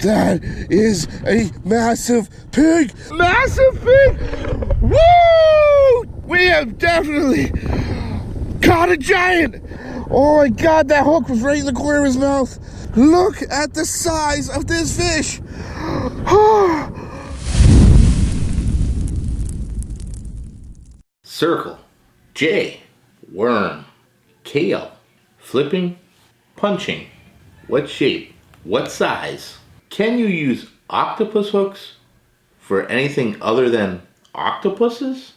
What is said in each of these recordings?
That is a massive pig. Massive pig! Woo! We have definitely caught a giant. Oh my God, that hook was right in the corner of his mouth. Look at the size of this fish. Circle, J, worm, kale, flipping, punching. What shape? What size? Can you use octopus hooks for anything other than octopuses?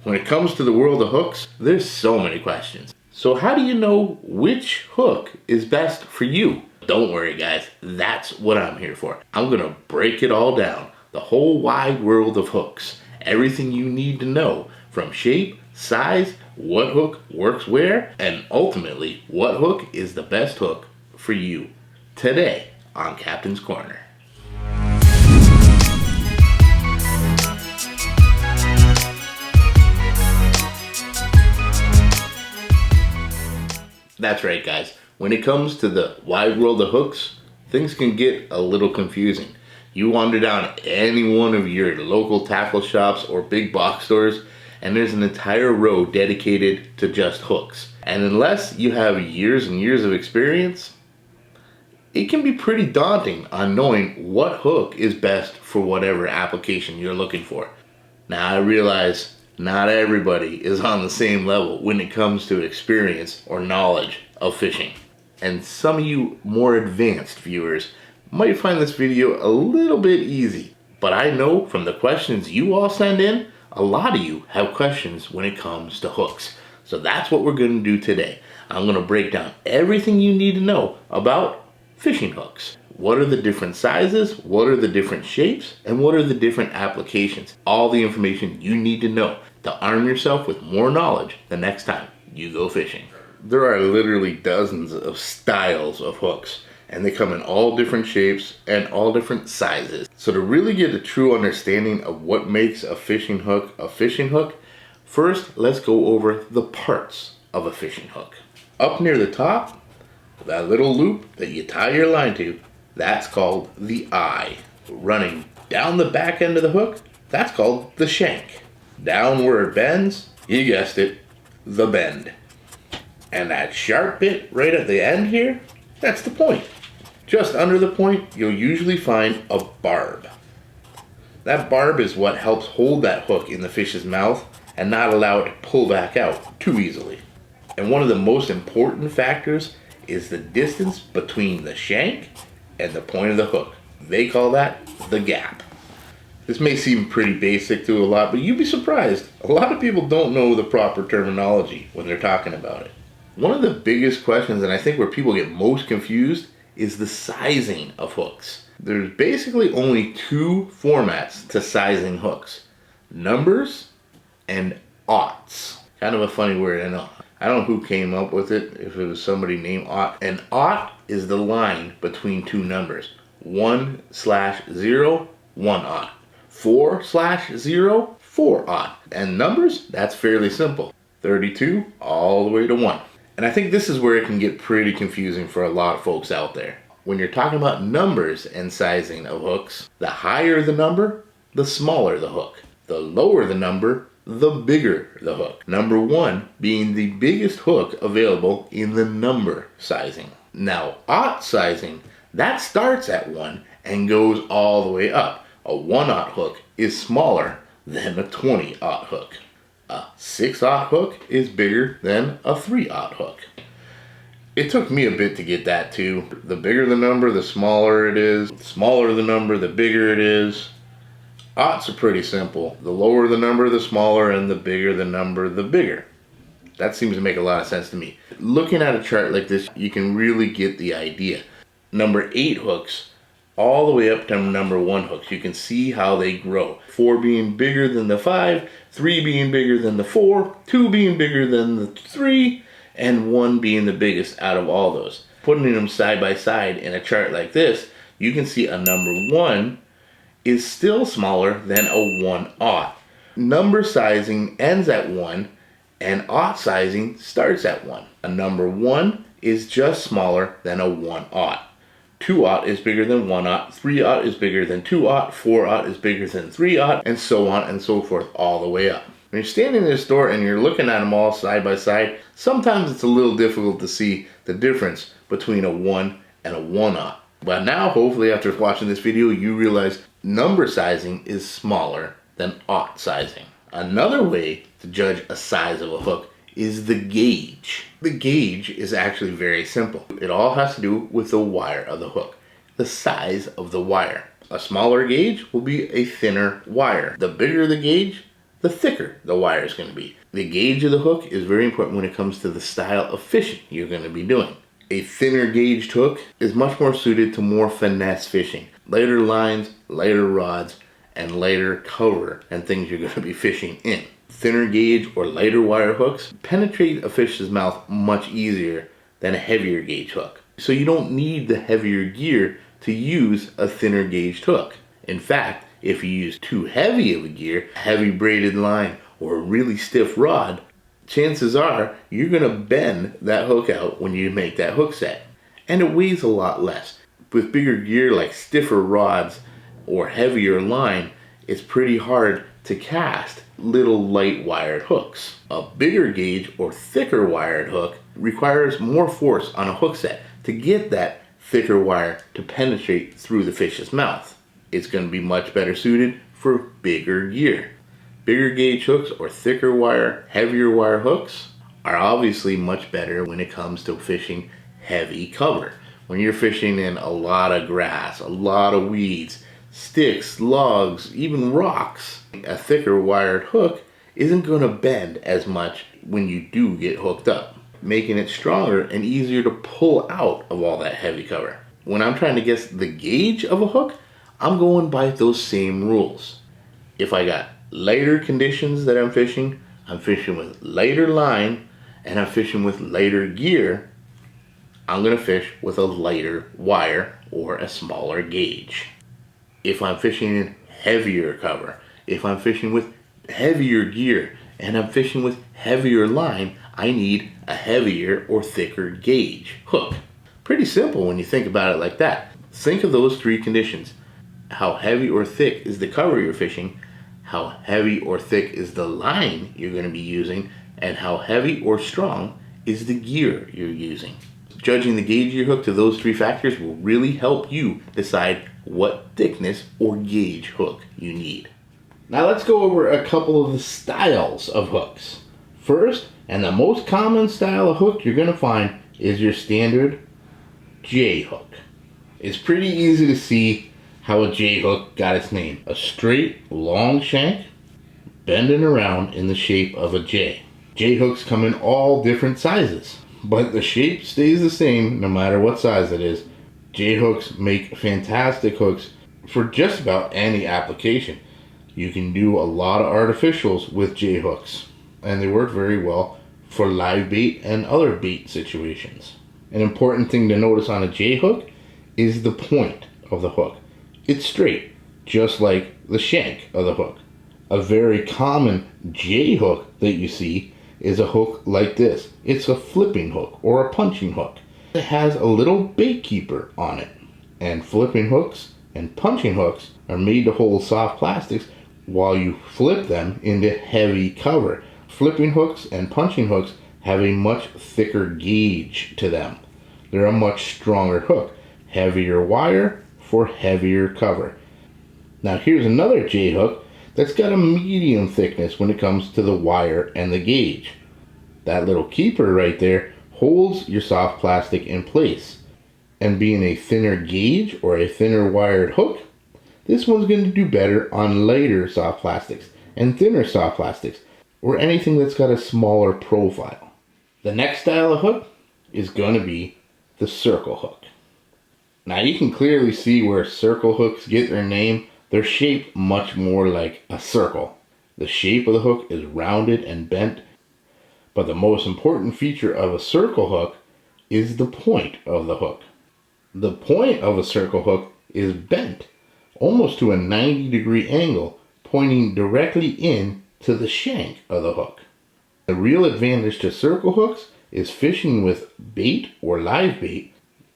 When it comes to the world of hooks, there's so many questions. So how do you know which hook is best for you? Don't worry guys, that's what I'm here for. I'm gonna break it all down. The whole wide world of hooks. Everything you need to know, from shape, size, what hook works where, and ultimately, what hook is the best hook for you. Today on Captain's Corner. That's right guys, when it comes to the wide world of hooks, things can get a little confusing. You wander down any one of your local tackle shops or big box stores and there's an entire row dedicated to just hooks. And unless you have years and years of experience, it can be pretty daunting on knowing what hook is best for whatever application you're looking for. Now I realize not everybody is on the same level when it comes to experience or knowledge of fishing. And some of you more advanced viewers might find this video a little bit easy. But I know from the questions you all send in, a lot of you have questions when it comes to hooks. So that's what we're going to do today. I'm going to break down everything you need to know about fishing hooks. What are the different sizes? What are the different shapes? And what are the different applications? All the information you need to know to arm yourself with more knowledge the next time you go fishing. There are literally dozens of styles of hooks, and they come in all different shapes and all different sizes. So to really get a true understanding of what makes a fishing hook, first let's go over the parts of a fishing hook. Up near the top, that little loop that you tie your line to, that's called the eye. Running down the back end of the hook, that's called the shank. Down where it bends, you guessed it, the bend. And that sharp bit right at the end here, that's the point. Just under the point, you'll usually find a barb. That barb is what helps hold that hook in the fish's mouth and not allow it to pull back out too easily. And one of the most important factors is the distance between the shank and the point of the hook. They call that the gap. This may seem pretty basic to a lot, but you'd be surprised. A lot of people don't know the proper terminology when they're talking about it. One of the biggest questions, and I think where people get most confused, is the sizing of hooks. There's basically only two formats to sizing hooks: numbers and aughts. Kind of a funny word, I know. I don't know who came up with it, if it was somebody named Aught. An aught is the line between two numbers. 1/0, 1 aught. 4/0, 4 aught. And numbers, that's fairly simple. 32 all the way to 1. And I think this is where it can get pretty confusing for a lot of folks out there. When you're talking about numbers and sizing of hooks, the higher the number, the smaller the hook. The lower the number, the bigger the hook. Number 1 being the biggest hook available in the number sizing. Now, aught sizing, that starts at 1 and goes all the way up. A 1/0 hook is smaller than a 20/0 hook. A 6/0 hook is bigger than a 3/0 hook. It took me a bit to get that too. The bigger the number, the smaller it is. The smaller the number, the bigger it is. Aughts are pretty simple. The lower the number, the smaller, and the bigger the number, the bigger. That seems to make a lot of sense to me. Looking at a chart like this, you can really get the idea. Number 8 hooks, all the way up to number 1 hooks. You can see how they grow. 4 being bigger than the 5, 3 being bigger than the 4, 2 being bigger than the 3, and 1 being the biggest out of all those. Putting them side by side in a chart like this, you can see a number 1 is still smaller than a 1/0. Number sizing ends at 1 and aught sizing starts at 1. A number 1 is just smaller than a 1/0. 2/0 is bigger than 1/0, 3/0 is bigger than 2/0, 4/0 is bigger than 3/0, and so on and so forth all the way up. When you're standing in the store and you're looking at them all side by side, sometimes it's a little difficult to see the difference between a 1 and a 1/0. But now, hopefully after watching this video, you realize number sizing is smaller than 0 sizing. Another way to judge a size of a hook is the gauge. The gauge is actually very simple. It all has to do with the wire of the hook, the size of the wire. A smaller gauge will be a thinner wire. The bigger the gauge, the thicker the wire is going to be. The gauge of the hook is very important when it comes to the style of fishing you're going to be doing. A thinner gauged hook is much more suited to more finesse fishing. Lighter lines, lighter rods, and lighter cover and things you're going to be fishing in. Thinner gauge or lighter wire hooks penetrate a fish's mouth much easier than a heavier gauge hook. So you don't need the heavier gear to use a thinner gauged hook. In fact, if you use too heavy of a gear, heavy braided line, or a really stiff rod, chances are you're going to bend that hook out when you make that hook set. And it weighs a lot less. With bigger gear like stiffer rods or heavier line, it's pretty hard to cast little light wired hooks. A bigger gauge or thicker wired hook requires more force on a hook set to get that thicker wire to penetrate through the fish's mouth. It's going to be much better suited for bigger gear. Bigger gauge hooks or thicker wire, heavier wire hooks are obviously much better when it comes to fishing heavy cover. When you're fishing in a lot of grass, a lot of weeds, sticks, logs, even rocks, a thicker wired hook isn't going to bend as much when you do get hooked up, making it stronger and easier to pull out of all that heavy cover. When I'm trying to guess the gauge of a hook, I'm going by those same rules. If I got lighter conditions that I'm fishing with lighter line, and I'm fishing with lighter gear, I'm going to fish with a lighter wire or a smaller gauge. If I'm fishing in heavier cover, if I'm fishing with heavier gear, and I'm fishing with heavier line, I need a heavier or thicker gauge hook. Pretty simple when you think about it like that. Think of those three conditions. How heavy or thick is the cover you're fishing, how heavy or thick is the line you're going to be using, and how heavy or strong is the gear you're using. Judging the gauge of your hook to those three factors will really help you decide what thickness or gauge hook you need. Now let's go over a couple of the styles of hooks. First, and the most common style of hook you're going to find is your standard J hook. It's pretty easy to see how a J hook got its name. A straight, long shank bending around in the shape of a J. J hooks come in all different sizes, but the shape stays the same no matter what size it is. J hooks make fantastic hooks for just about any application. You can do a lot of artificials with J hooks, and they work very well for live bait and other bait situations. An important thing to notice on a J hook is the point of the hook. It's straight, just like the shank of the hook. A very common J hook that you see is a hook like this. It's a flipping hook or a punching hook. It has a little bait keeper on it. And flipping hooks and punching hooks are made to hold soft plastics while you flip them into heavy cover. Flipping hooks and punching hooks have a much thicker gauge to them. They're a much stronger hook. Heavier wire for heavier cover. Now here's another J hook that's got a medium thickness when it comes to the wire and the gauge. That little keeper right there holds your soft plastic in place. And being a thinner gauge or a thinner wired hook, this one's going to do better on lighter soft plastics and thinner soft plastics, or anything that's got a smaller profile. The next style of hook is going to be the circle hook. Now you can clearly see where circle hooks get their name. They're shaped much more like a circle. The shape of the hook is rounded and bent, but the most important feature of a circle hook is the point of the hook. The point of a circle hook is bent almost to a 90-degree angle, pointing directly in to the shank of the hook. The real advantage to circle hooks is fishing with bait or live bait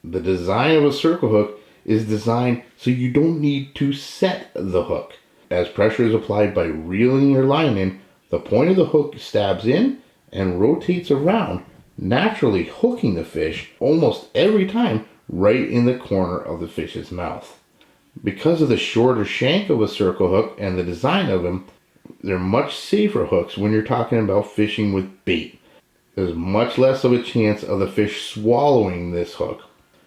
The design of a circle hook is designed so you don't need to set the hook. As pressure is applied by reeling your line in, the point of the hook stabs in and rotates around, naturally hooking the fish almost every time right in the corner of the fish's mouth. Because of the shorter shank of a circle hook and the design of them, they're much safer hooks when you're talking about fishing with bait. There's much less of a chance of the fish swallowing this hook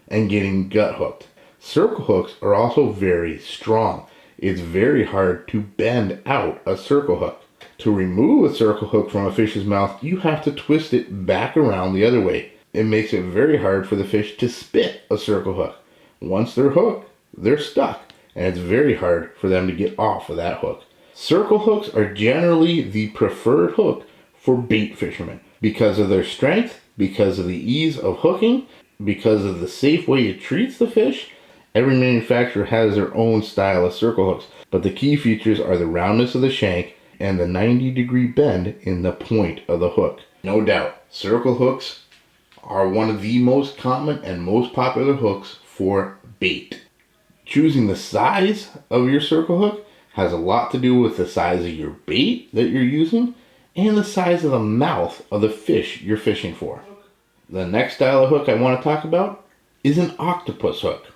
and getting gut hooked. Circle hooks are also very strong. It's very hard to bend out a circle hook. To remove a circle hook from a fish's mouth, you have to twist it back around the other way. It makes it very hard for the fish to spit a circle hook. Once they're hooked, they're stuck, and it's very hard for them to get off of that hook. Circle hooks are generally the preferred hook for bait fishermen because of their strength, because of the ease of hooking, because of the safe way it treats the fish. Every manufacturer has their own style of circle hooks, but the key features are the roundness of the shank and the 90-degree bend in the point of the hook. No doubt, circle hooks are one of the most common and most popular hooks for bait. Choosing the size of your circle hook has a lot to do with the size of your bait that you're using and the size of the mouth of the fish you're fishing for. The next style of hook I want to talk about is an octopus hook.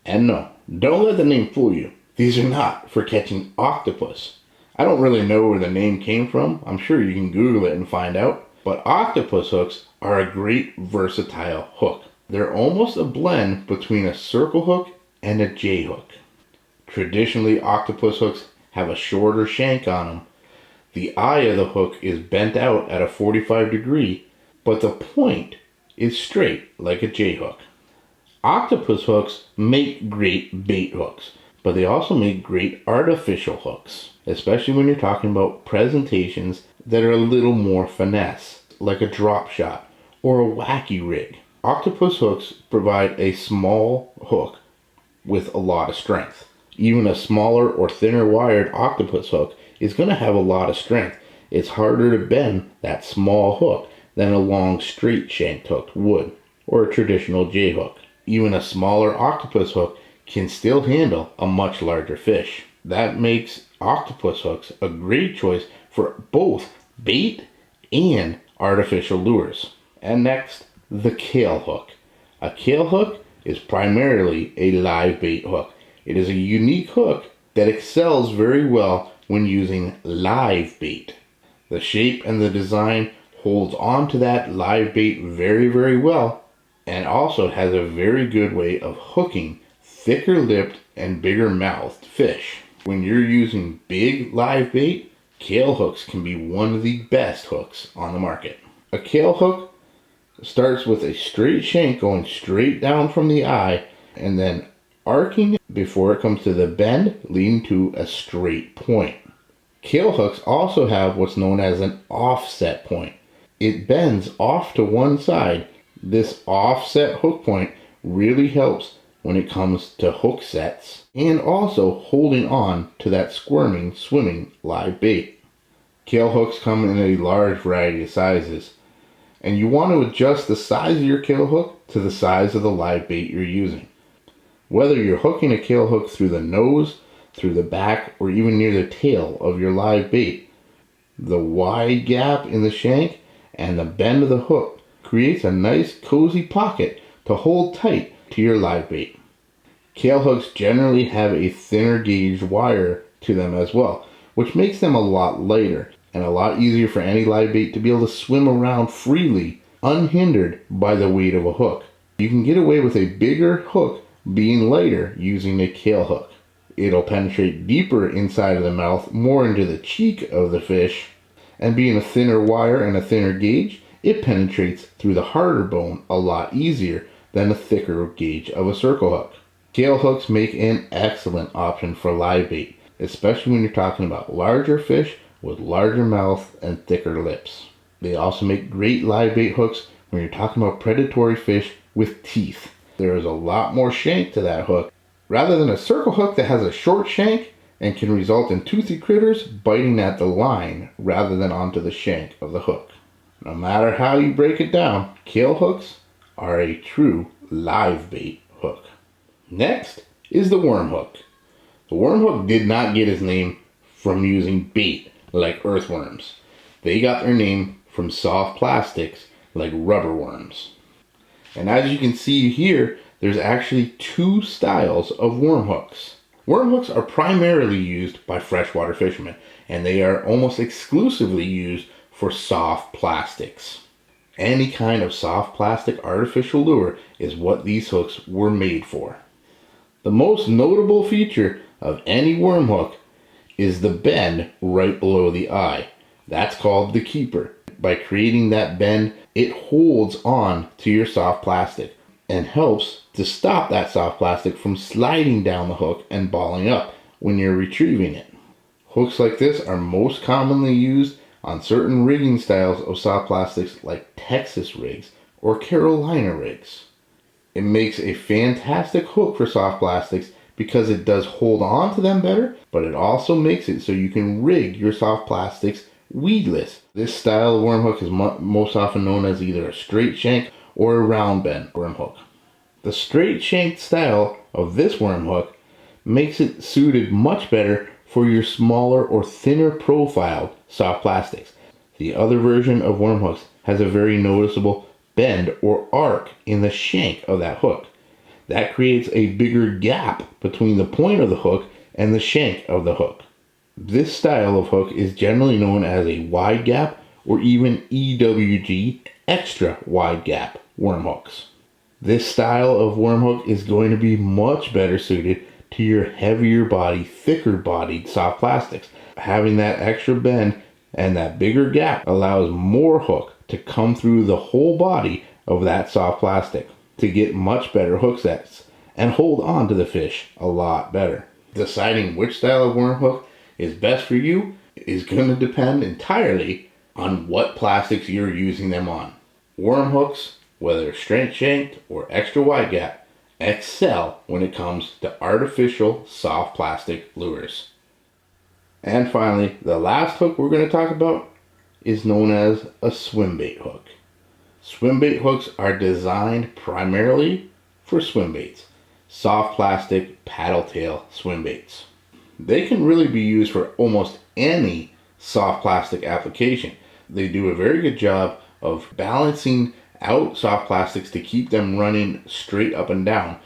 And no, don't let the name fool you. These are not for catching octopus. I don't really know where the name came from. I'm sure you can Google it and find out. But octopus hooks are a great versatile hook. They're almost a blend between a circle hook and a J hook. Traditionally, octopus hooks have a shorter shank on them. The eye of the hook is bent out at a 45 degree, but the point is straight like a J hook. Octopus hooks make great bait hooks, but they also make great artificial hooks, especially when you're talking about presentations that are a little more finesse, like a drop shot or a wacky rig. Octopus hooks provide a small hook with a lot of strength. Even a smaller or thinner wired octopus hook is going to have a lot of strength. It's harder to bend that small hook than a long straight shanked hook would, or a traditional J hook. Even a smaller octopus hook can still handle a much larger fish. That makes octopus hooks a great choice for both bait and artificial lures. And next, the Kahle hook. A Kahle hook is primarily a live bait hook. It is a unique hook that excels very well when using live bait. The shape and the design holds on to that live bait very, very well, and also has a very good way of hooking thicker lipped and bigger mouthed fish. When you're using big live bait, Kahle hooks can be one of the best hooks on the market. A Kahle hook starts with a straight shank going straight down from the eye and then arcing before it comes to the bend, leading to a straight point. Kahle hooks also have what's known as an offset point. It bends off to one side. This offset hook point really helps when it comes to hook sets and also holding on to that squirming, swimming live bait. Kahle hooks come in a large variety of sizes, and you want to adjust the size of your Kahle hook to the size of the live bait you're using. Whether you're hooking a Kahle hook through the nose, through the back, or even near the tail of your live bait, the wide gap in the shank and the bend of the hook creates a nice cozy pocket to hold tight to your live bait. Kahle hooks generally have a thinner gauge wire to them as well, which makes them a lot lighter and a lot easier for any live bait to be able to swim around freely, unhindered by the weight of a hook. You can get away with a bigger hook being lighter using a Kahle hook. It'll penetrate deeper inside of the mouth, more into the cheek of the fish, and being a thinner wire and a thinner gauge, it penetrates through the harder bone a lot easier than a thicker gauge of a circle hook. Kahle hooks make an excellent option for live bait, especially when you're talking about larger fish with larger mouth and thicker lips. They also make great live bait hooks when you're talking about predatory fish with teeth. There is a lot more shank to that hook, rather than a circle hook that has a short shank and can result in toothy critters biting at the line rather than onto the shank of the hook. No matter how you break it down, Kahle hooks are a true live bait hook. Next is the worm hook. The worm hook did not get its name from using bait like earthworms. They got their name from soft plastics like rubber worms. And as you can see here, there's actually two styles of worm hooks. Worm hooks are primarily used by freshwater fishermen, and they are almost exclusively used for soft plastics. Any kind of soft plastic artificial lure is what these hooks were made for. The most notable feature of any worm hook is the bend right below the eye. That's called the keeper. By creating that bend, it holds on to your soft plastic and helps to stop that soft plastic from sliding down the hook and balling up when you're retrieving it. Hooks like this are most commonly used on certain rigging styles of soft plastics like Texas rigs or Carolina rigs. It makes a fantastic hook for soft plastics because it does hold on to them better, but it also makes it so you can rig your soft plastics weedless. This style of worm hook is most often known as either a straight shank or a round bend worm hook. The straight shank style of this worm hook makes it suited much better for your smaller or thinner profile soft plastics. The other version of worm hooks has a very noticeable bend or arc in the shank of that hook. That creates a bigger gap between the point of the hook and the shank of the hook. This style of hook is generally known as a wide gap or even EWG extra wide gap worm hooks. This style of worm hook is going to be much better suited to your heavier body, thicker bodied soft plastics. Having that extra bend and that bigger gap allows more hook to come through the whole body of that soft plastic to get much better hook sets and hold on to the fish a lot better. Deciding which style of worm hook is best for you is going to depend entirely on what plastics you're using them on. Worm hooks, whether straight shanked or extra wide gap, excel when it comes to artificial soft plastic lures. And finally, the last hook we're going to talk about is known as a swimbait hook. Swimbait hooks are designed primarily for swimbaits, soft plastic paddle tail swimbaits. They can really be used for almost any soft plastic application. They do a very good job of balancing out soft plastics to keep them running straight up and down.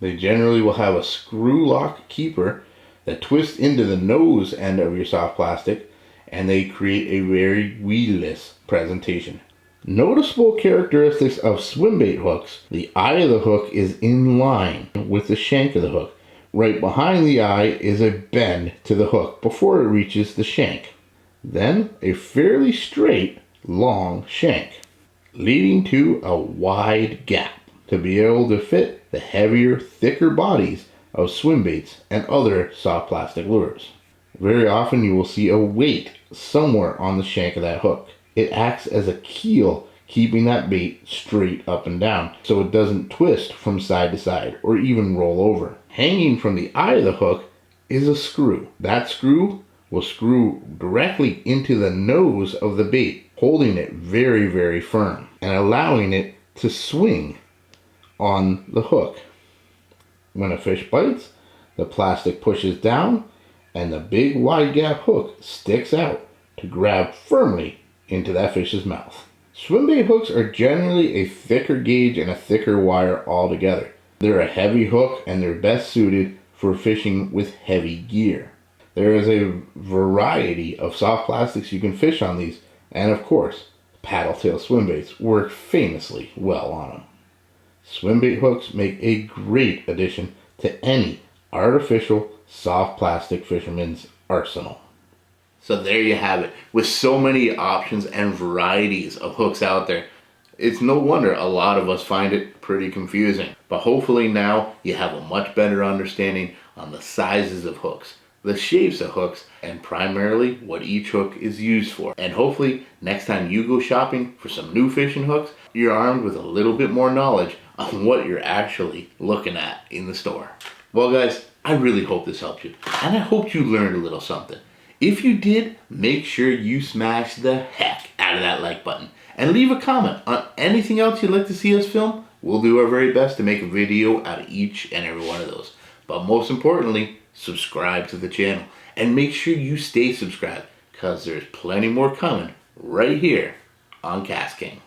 They generally will have a screw lock keeper that twists into the nose end of your soft plastic, and they create a very weedless presentation. Noticeable characteristics of swimbait hooks: the eye of the hook is in line with the shank of the hook. Right behind the eye is a bend to the hook before it reaches the shank. Then a fairly straight, long shank, leading to a wide gap to be able to fit the heavier, thicker bodies of swimbaits and other soft plastic lures. Very often you will see a weight somewhere on the shank of that hook. It acts as a keel, keeping that bait straight up and down so it doesn't twist from side to side or even roll over. Hanging from the eye of the hook is a screw. That screw will screw directly into the nose of the bait, holding it very, very firm and allowing it to swing on the hook. When a fish bites, the plastic pushes down and the big wide gap hook sticks out to grab firmly into that fish's mouth. Swimbait hooks are generally a thicker gauge and a thicker wire altogether. They're a heavy hook and they're best suited for fishing with heavy gear. There is a variety of soft plastics you can fish on these, and of course, paddle tail swimbaits work famously well on them. Swimbait hooks make a great addition to any artificial soft plastic fisherman's arsenal. So there you have it. With so many options and varieties of hooks out there, it's no wonder a lot of us find it pretty confusing. But hopefully now you have a much better understanding on the sizes of hooks, the shapes of hooks, and primarily what each hook is used for. And hopefully next time you go shopping for some new fishing hooks, you're armed with a little bit more knowledge on what you're actually looking at in the store. Well guys, I really hope this helped you, and I hope you learned a little something. If you did, make sure you smash the heck out of that like button and leave a comment on anything else you'd like to see us film We'll do our very best to make a video out of each and every one of those. But most importantly, subscribe to the channel. And make sure you stay subscribed, because there's plenty more coming right here on KASTKING.